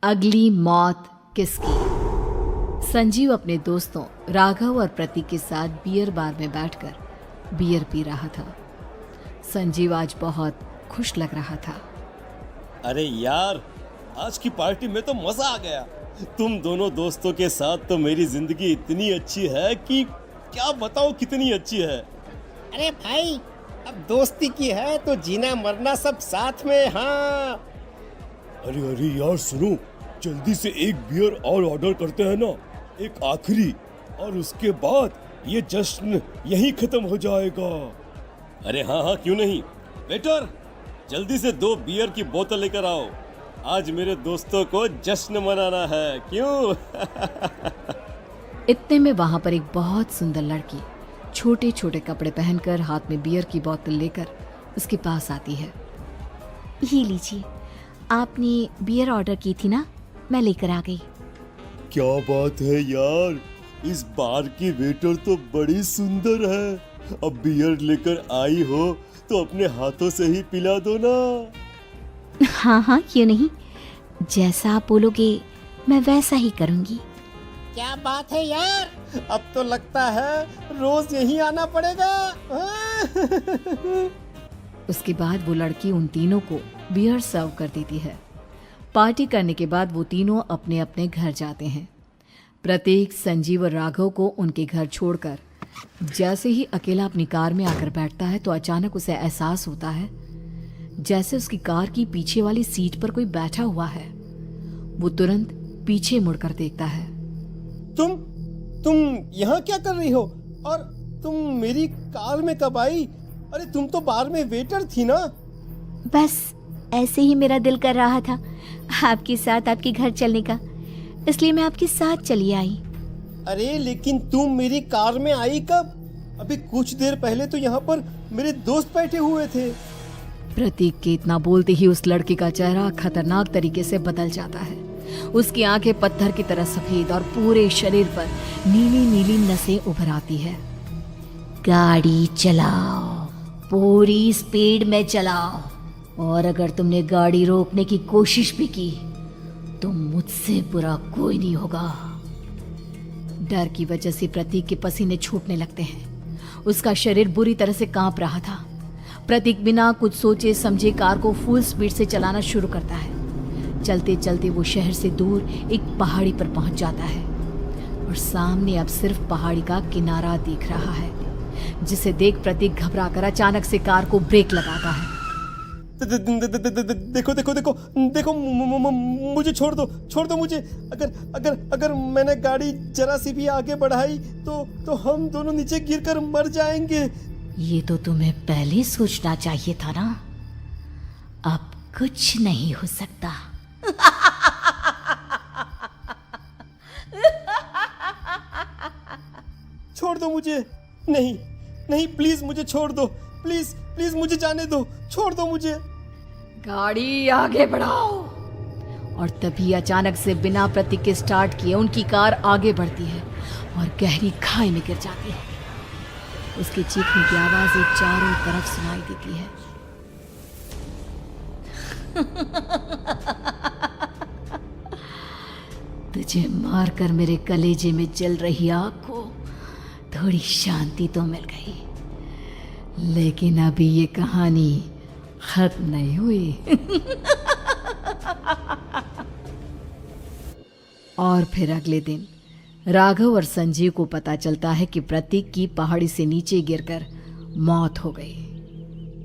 अगली मौत किसकी। संजीव अपने दोस्तों राघव और प्रतीक के साथ बियर बार में बैठकर बियर पी रहा था। संजीव आज बहुत खुश लग रहा था। अरे यार, आज की पार्टी में तो मजा आ गया। तुम दोनों दोस्तों के साथ तो मेरी जिंदगी इतनी अच्छी है कि क्या बताओ कितनी अच्छी है। अरे भाई, अब दोस्ती की है तो जीना मरना सब साथ में। हाँ अरे यार सुनो, जल्दी से एक बियर और ऑर्डर करते हैं ना, एक आखिरी, और उसके बाद ये जश्न यहीं खत्म हो जाएगा। अरे हाँ, क्यों नहीं। वेटर, जल्दी से 2 बियर की बोतल लेकर आओ। आज मेरे दोस्तों को जश्न मनाना है, क्यों? इतने में वहां पर एक बहुत सुंदर लड़की छोटे छोटे कपड़े पहनकर हाथ में बियर की बोतल लेकर उसके पास आती है। ये लीजिए, आपने बियर ऑर्डर की थी ना, मैं लेकर आ गई। क्या बात है यार, इस बार की वेटर तो बड़ी सुंदर है। अब बियर लेकर आई हो तो अपने हाथों से ही पिला दो ना। हाँ, क्यों नहीं, जैसा आप बोलोगे मैं वैसा ही करूँगी। क्या बात है यार, अब तो लगता है रोज यहीं आना पड़ेगा। उसके बाद वो लड़की उन तीनों को बियर सर्व कर देती है। पार्टी करने के बाद वो तीनों अपने अपने घर जाते हैं। प्रतीक, संजीव और राघव को उनके घर छोड़कर जैसे ही अकेला अपनी कार में आकर बैठता है तो अचानक उसे एहसास होता है जैसे उसकी कार की पीछे वाली सीट पर कोई बैठा हुआ है। वो तुरंत पीछे मुड़कर देखता है। तुम यहाँ क्या कर रही हो? और तुम मेरी कार में कब आई? अरे तुम तो बार में वेटर थी ना। बस ऐसे ही मेरा दिल कर रहा था आपके साथ आपके घर चलने का, इसलिए मैं आपके साथ चली आई। अरे लेकिन तुम मेरी कार में आई कब? अभी कुछ देर पहले तो यहाँ पर मेरे दोस्त बैठे हुए थे। प्रतीक के इतना बोलते ही उस लड़के का चेहरा खतरनाक तरीके से बदल जाता है। उसकी आंखें पत्थर की तरह सफेद और पूरे शरीर पर नीली नीली नसें उभर आती है। गाड़ी चलाओ, पूरी स्पीड में चलाओ, और अगर तुमने गाड़ी रोकने की कोशिश भी की तो मुझसे बुरा कोई नहीं होगा। डर की वजह से प्रतीक के पसीने छूटने लगते हैं। उसका शरीर बुरी तरह से कांप रहा था। प्रतीक बिना कुछ सोचे समझे कार को फुल स्पीड से चलाना शुरू करता है। चलते चलते वो शहर से दूर एक पहाड़ी पर पहुंच जाता है और सामने अब सिर्फ पहाड़ी का किनारा दिख रहा है, जिसे देख प्रतीक घबराकर अचानक से कार को ब्रेक लगाता है। देखो, मुझे छोड़ दो मुझे। अगर मैंने गाड़ी जरा सी भी आगे बढ़ाई तो हम दोनों नीचे गिरकर मर जाएंगे। ये तो तुम्हें पहले सोचना चाहिए था ना। अब कुछ नहीं हो सकता। छोड़ दो मुझे। नहीं, प्लीज मुझे छोड़ दो। प्लीज मुझे जाने दो। छोड़ दो मुझे। गाड़ी आगे बढ़ाओ। और तभी अचानक से बिना प्रतीक के स्टार्ट किए उनकी कार आगे बढ़ती है और गहरी खाई में गिर जाती है। उसके चीखने की आवाजें चारों तरफ सुनाई देती है। तुझे मारकर मेरे कलेजे में जल रही आग को थोड़ी शांति तो मिल गई, लेकिन अभी ये कहानी खत्म नहीं हुई। और फिर अगले दिन राघव और संजीव को पता चलता है कि प्रतीक की पहाड़ी से नीचे गिरकर मौत हो गई।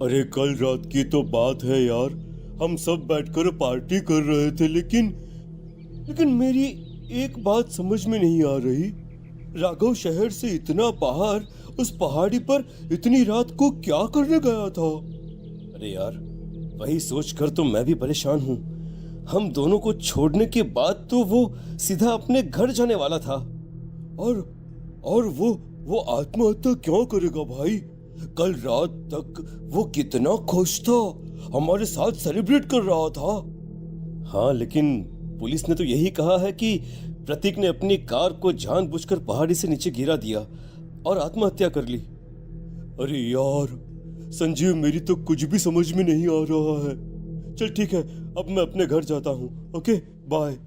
अरे कल रात की तो बात है यार, हम सब बैठकर पार्टी कर रहे थे, लेकिन मेरी एक बात समझ में नहीं आ रही। राघव शहर से इतना बाहर उस पहाड़ी पर इतनी रात को क्या करने गया था? अरे यार, वही सोचकर तो मैं भी परेशान हूँ। हम दोनों को छोड़ने के बाद तो वो सीधा अपने घर जाने वाला था, और वो आत्महत्या क्यों करेगा भाई? कल रात तक वो कितना खुश था, हमारे साथ सेलिब्रेट कर रहा था। हाँ, लेकिन पुलिस ने तो यही कहा है कि प्रतीक ने अपनी कार को जानबूझकर पहाड़ी से नीचे गिरा दिया और आत्महत्या कर ली। अरे यार संजीव, मेरी तो कुछ भी समझ में नहीं आ रहा है। चल ठीक है, अब मैं अपने घर जाता हूँ। Okay, bye.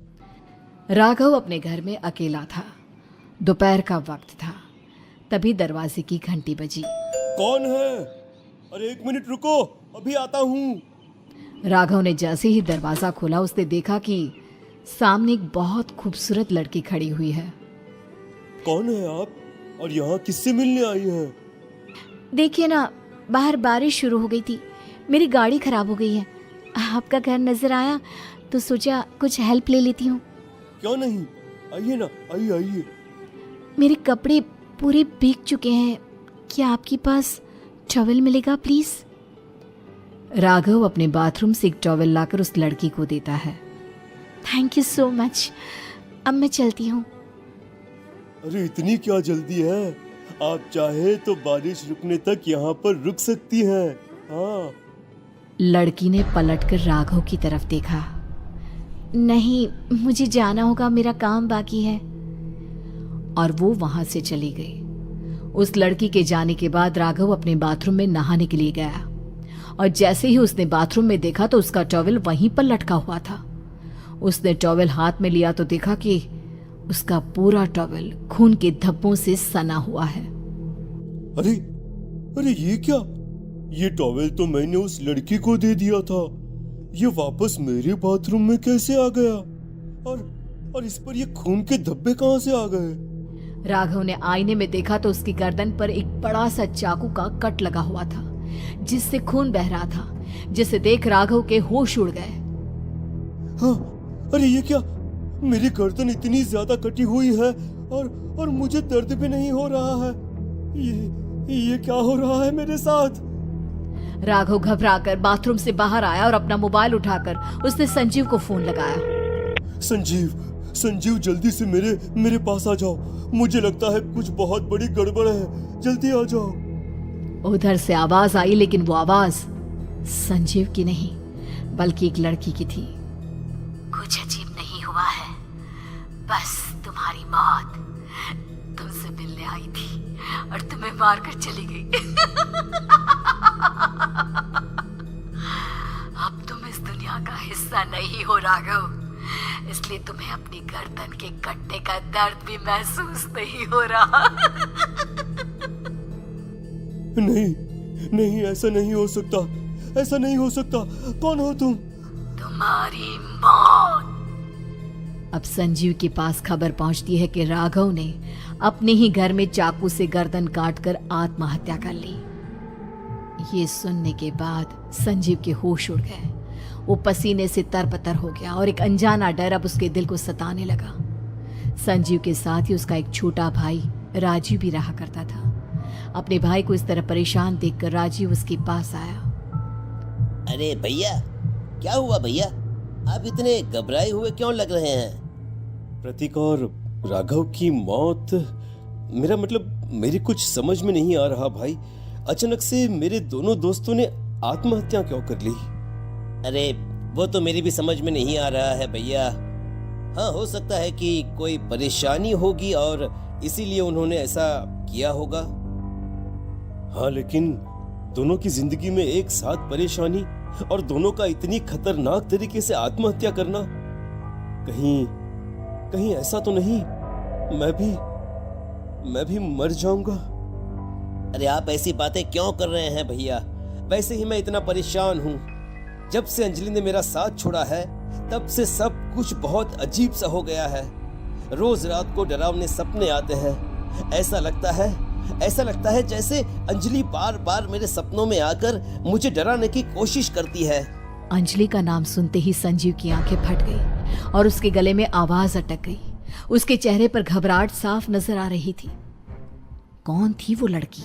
राघव अपने घर में अकेला था। दोपहर का वक्त था। तभी दरवाजे की घंटी बजी। कौन है? अरे 1 मिनट रुको, अभी आता हूँ। राघव ने जैसे ही दरवाजा खोला उसने देखा कि सामने एक बहुत खूबसूरत लड़की खड़ी हुई है। कौन है आप और यहाँ किससे मिलने आई हैं? देखिए ना, बाहर बारिश शुरू हो गई थी, मेरी गाड़ी खराब हो गई है। आपका घर नजर आया तो सोचा कुछ हेल्प ले लेती हूँ। क्यों नहीं, आइए ना, आइए आइए। मेरे कपड़े पूरे भीग चुके हैं, क्या आपके पास टॉवल मिलेगा प्लीज? राघव अपने बाथरूम से एक टॉवल लाकर उस लड़की को देता है। थैंक यू सो मच, अब मैं चलती हूँ। अरे इतनी क्या जल्दी है? आप चाहे तो बारिश रुकने तक यहाँ पर रुक सकती हैं। हाँ। लड़की ने पलटकर राघव की तरफ देखा। नहीं, मुझे जाना होगा, मेरा काम बाकी है। और वो वहां से चली गई। उस लड़की के जाने के बाद राघव अपने बाथरूम में नहाने के लिए गया और जैसे ही उसने बाथरूम में देखा तो उसका टॉवल वहीं पर लटका हुआ था। उसने टॉवल हाथ में लिया तो देखा कि उसका पूरा टॉवल खून के धब्बों से सना हुआ है। अरे अरे ये क्या? ये टॉवल तो मैंने उस लड़की को दे दिया था। ये वापस मेरे बाथरूम में कैसे आ गया? और इस पर ये खून के धब्बे कहां से आ गए? राघव ने आईने में देखा तो उसकी गर्दन पर एक बड़ा सा चाकू का कट लगा हुआ था जिससे खून बह रहा था, जिसे देख राघव के होश उड़ गए। हाँ, अरे ये क्या? मेरी गर्दन इतनी ज्यादा कटी हुई है और मुझे दर्द भी नहीं हो रहा है। ये क्या हो रहा है मेरे साथ? राघव घबराकर बाथरूम से बाहर आया और अपना मोबाइल उठाकर उसने संजीव को फोन लगाया। संजीव जल्दी से मेरे पास आ जाओ। मुझे लगता है कुछ बहुत बड़ी गड़बड़ है, जल्दी आ जाओ। उधर से आवाज आई, लेकिन वो आवाज संजीव की नहीं बल्कि एक लड़की की थी। कुछ अजीब नहीं हुआ है, बस तुम्हारी मौत तुमसे मिलने आई थी और तुम्हें मारकर चली गई। अब तुम इस दुनिया का हिस्सा नहीं हो राघव, इसलिए तुम्हें अपनी गर्दन के कटने का दर्द भी महसूस नहीं हो रहा। नहीं, ऐसा नहीं हो सकता, ऐसा नहीं हो सकता। कौन हो तुम? तुम्हारी मौत। अब संजीव के पास खबर पहुंचती है कि राघव ने अपने ही घर में चाकू से गर्दन काटकर आत्महत्या कर ली। ये सुनने के बाद संजीव के होश उड़ गए। वो पसीने से तरबतर हो गया और एक अनजाना डर अब उसके दिल को सताने लगा। संजीव के साथ ही उसका एक छोटा भाई राजीव भी रहा करता था। अपने भाई को इस तरह परेशान देखकर राजीव उसके पास आया। अरे भैया, क्या हुआ भैया? आप इतने घबराए हुए क्यों लग रहे हैं? प्रतीक और राघव की मौत, मेरा मतलब मेरी कुछ समझ में नहीं आ रहा भाई। अचानक से मेरे दोनों दोस्तों ने आत्महत्या क्यों कर ली? अरे वो तो मेरी भी समझ में नहीं आ रहा है भैया। हाँ, हो सकता है कि कोई परेशानी होगी और इसीलिए उन्होंने ऐसा किया होगा। हाँ, लेकिन दोनों की जिंदगी में एक साथ परेशानी और दोनों का इतनी खतरनाक तरीके से आत्महत्या करना, कहीं ऐसा तो नहीं मैं भी मर जाऊंगा? अरे आप ऐसी बातें क्यों कर रहे हैं भैया? वैसे ही मैं इतना परेशान हूँ। जब से अंजलि ने मेरा साथ छोड़ा है तब से सब कुछ बहुत अजीब सा हो गया है। रोज रात को डरावने सपने आते हैं। ऐसा लगता है जैसे अंजलि बार बार मेरे सपनों में आकर मुझे डराने की कोशिश करती है। अंजलि का नाम सुनते ही संजीव की आंखें फट गई और उसके गले में आवाज अटक गई। उसके चेहरे पर घबराहट साफ नजर आ रही थी। कौन थी वो लड़की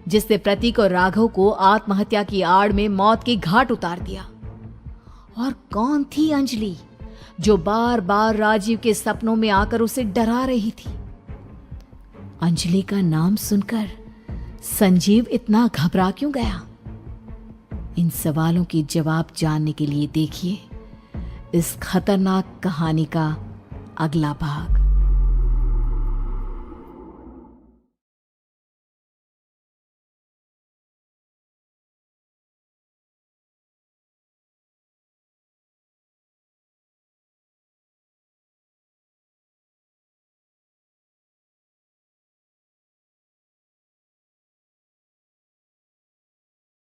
जिसने प्रतीक और राघव को आत्महत्या की आड़ में मौत के घाट उतार दिया? और कौन थी अंजलि जो बार बार राजीव के सपनों में आकर उसे डरा रही थी? अंजलि का नाम सुनकर संजीव इतना घबरा क्यों गया? इन सवालों के जवाब जानने के लिए देखिए इस खतरनाक कहानी का अगला भाग।